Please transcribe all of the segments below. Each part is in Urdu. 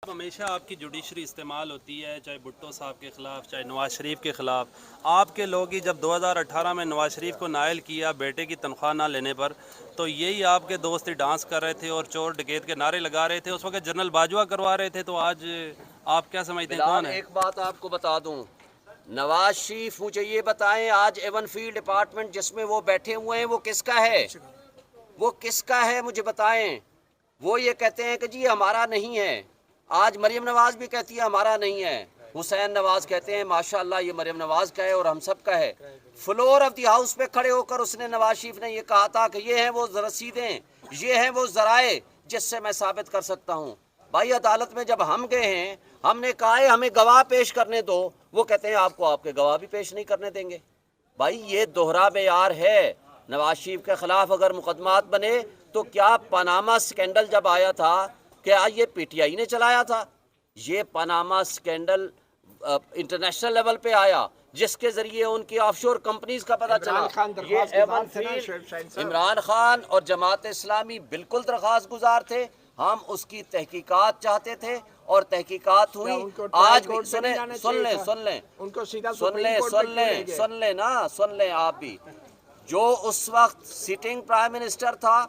ہمیشہ آپ کی جوڈیشری استعمال ہوتی ہے، چاہے بھٹو صاحب کے خلاف چاہے نواز شریف کے خلاف۔ آپ کے لوگ ہی جب 2018 میں نواز شریف کو نائل کیا بیٹے کی تنخواہ نہ لینے پر، تو یہی آپ کے دوست ہی ڈانس کر رہے تھے اور چور ڈکیت کے نعرے لگا رہے تھے۔ اس وقت جنرل باجوہ کروا رہے تھے، تو آج آپ کیا سمجھتے ہیں کون ہے؟ ایک بات آپ کو بتا دوں، نواز شریف مجھے یہ بتائیں آج ایون فیلڈ اپارٹمنٹ جس میں وہ بیٹھے ہوئے ہیں وہ کس کا ہے؟ وہ کس کا ہے مجھے بتائیں۔ وہ یہ کہتے ہیں کہ جی ہمارا نہیں ہے۔ آج مریم نواز بھی کہتی ہے ہمارا نہیں ہے۔ حسین نواز کہتے ہیں ماشاءاللہ یہ مریم نواز کا ہے اور ہم سب کا ہے۔ فلور آف دی ہاؤس پہ کھڑے ہو کر اس نے نواز شریف نے یہ کہا تھا کہ یہ ہیں وہ رسیدیں، یہ ہیں وہ ذرائع جس سے میں ثابت کر سکتا ہوں۔ بھائی عدالت میں جب ہم گئے ہیں، ہم نے کہا ہے ہمیں گواہ پیش کرنے دو، وہ کہتے ہیں آپ کو آپ کے گواہ بھی پیش نہیں کرنے دیں گے۔ بھائی یہ دوہرا معیار ہے۔ نواز شریف کے خلاف اگر مقدمات بنے تو کیا پاناما سکینڈل جب آیا تھا کیا یہ پی ٹی آئی نے چلایا تھا؟ یہ پاناما سکینڈل انٹرنیشنل لیول پہ آیا جس کے ذریعے ان کی آف شور کمپنیز کا پتہ چلا۔ یہ عمران خان اور جماعت اسلامی بالکل درخواست گزار تھے، ہم اس کی تحقیقات چاہتے تھے اور تحقیقات ہوئی۔ آج بھی سن لیں آپ بھی، جو اس وقت سٹنگ پرائم منسٹر تھا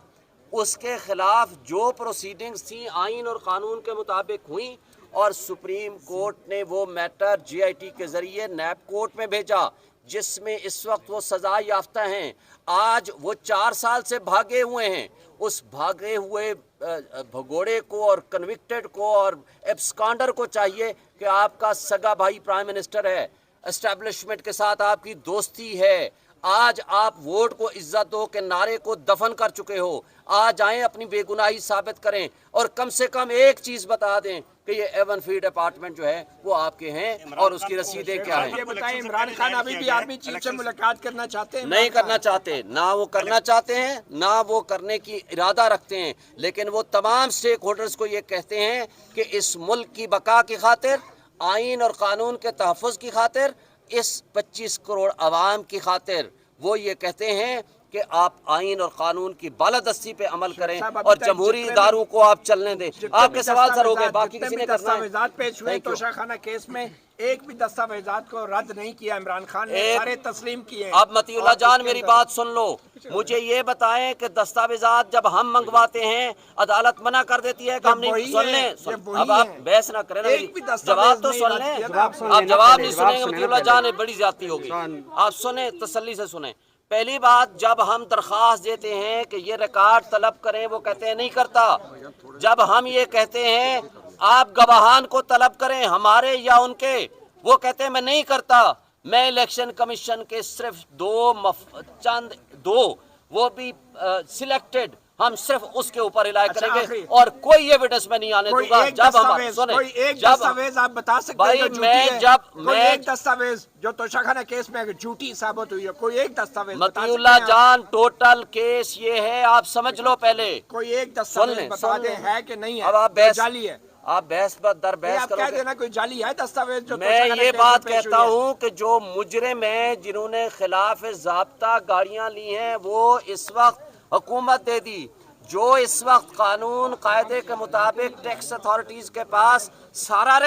اس کے خلاف جو پروسیڈنگز تھیں آئین اور قانون کے مطابق ہوئیں، اور سپریم کورٹ نے وہ میٹر جی آئی ٹی کے ذریعے نیب کورٹ میں بھیجا جس میں اس وقت وہ سزا یافتہ ہیں۔ آج وہ 4 سال سے بھاگے ہوئے ہیں۔ اس بھاگے ہوئے بھگوڑے کو اور کنوکٹڈ کو اور ایبسکانڈر کو چاہیے کہ آپ کا سگا بھائی پرائم منسٹر ہے، اسٹیبلشمنٹ کے ساتھ آپ کی دوستی ہے۔ آج آپ ووٹ کو عزت دو کے نعرے کو دفن کر چکے ہو۔ آج آئیں اپنی بے گناہی ثابت کریں اور کم سے کم ایک چیز بتا دیں کہ یہ ایون فیلڈ اپارٹمنٹ جو ہے وہ آپ کے ہیں اور اس کی رسیدیں کیا ہیں۔ یہ بتائیں عمران خان ابھی بھی آرمی چیف سے ملاقات کرنا چاہتے ہیں؟ نہیں کرنا چاہتے، نہ وہ کرنا چاہتے ہیں نہ وہ کرنے کی ارادہ رکھتے ہیں، لیکن وہ تمام سٹیک ہولڈرز کو یہ کہتے ہیں کہ اس ملک کی بقا کی خاطر، آئین اور قانون کے تحفظ کی خاطر، اس 25 کروڑ عوام کی خاطر وہ یہ کہتے ہیں کہ آپ آئین اور قانون کی بالادستی پہ عمل کریں اور جمہوری اداروں کو آپ چلنے دیں۔ آپ کے سوال سر ہو گئے، باقی کسی نے کرنا ہے۔ دستاویزات پیش ہوئے توشہ خانہ کیس میں، ایک بھی دستاویزات کو رد نہیں کیا عمران خان نے، سارے تسلیم کیے۔ اب مطیع اللہ جان میری بات سن لو، مجھے یہ بتائیں کہ دستاویزات جب ہم منگواتے ہیں عدالت منع کر دیتی ہے کہ ہم نہیں سن لیں۔ اب آپ بحث نہ کریں، جواب تو سن لیں۔ آپ جواب نہیں سنیں گے مطیع اللہ جان، بڑی زیادتی ہوگی۔ آپ سنیں، تسلی سے سنیں۔ پہلی بات، جب ہم درخواست دیتے ہیں کہ یہ ریکارڈ طلب کریں، وہ کہتے ہیں نہیں کرتا۔ جب ہم یہ کہتے ہیں آپ گواہان کو طلب کریں ہمارے یا ان کے، وہ کہتے ہیں میں نہیں کرتا۔ میں الیکشن کمیشن کے صرف دو وہ بھی سلیکٹڈ، ہم صرف اس کے اوپر الائے کریں گے اور کوئی ایویڈنس میں نہیں آنے دوں گا۔ جب ہم سنیں، ایک دستاویز آپ بتا سکتے ہیں جو جھوٹی ہے؟ کوئی ایک دستاویز جو توشہ خانہ کیس میں جھوٹی ثابت ہوئی ہے، کوئی ایک دستاویز بتا مطیع اللہ جان ٹوٹل کیس یہ ہے، آپ سمجھ لو پہلے۔ کوئی ایک دستاویز بتا دیں ہے کہ نہیں ہے؟ اب آپ جعلی ہے، آپ بحث پر در بحث آپ کرو کہہ گے۔ دینا کوئی جعلی ہے دستاویز جو میں یہ بات کہتا ہوں کہ جو مجرم ہیں جنہوں نے خلاف ضابطہ گاڑیاں لی ہیں وہ اس وقت حکومت دے دی، جو اس وقت قانون قاعدے کے مطابق ٹیکس اتھارٹیز کے پاس سارا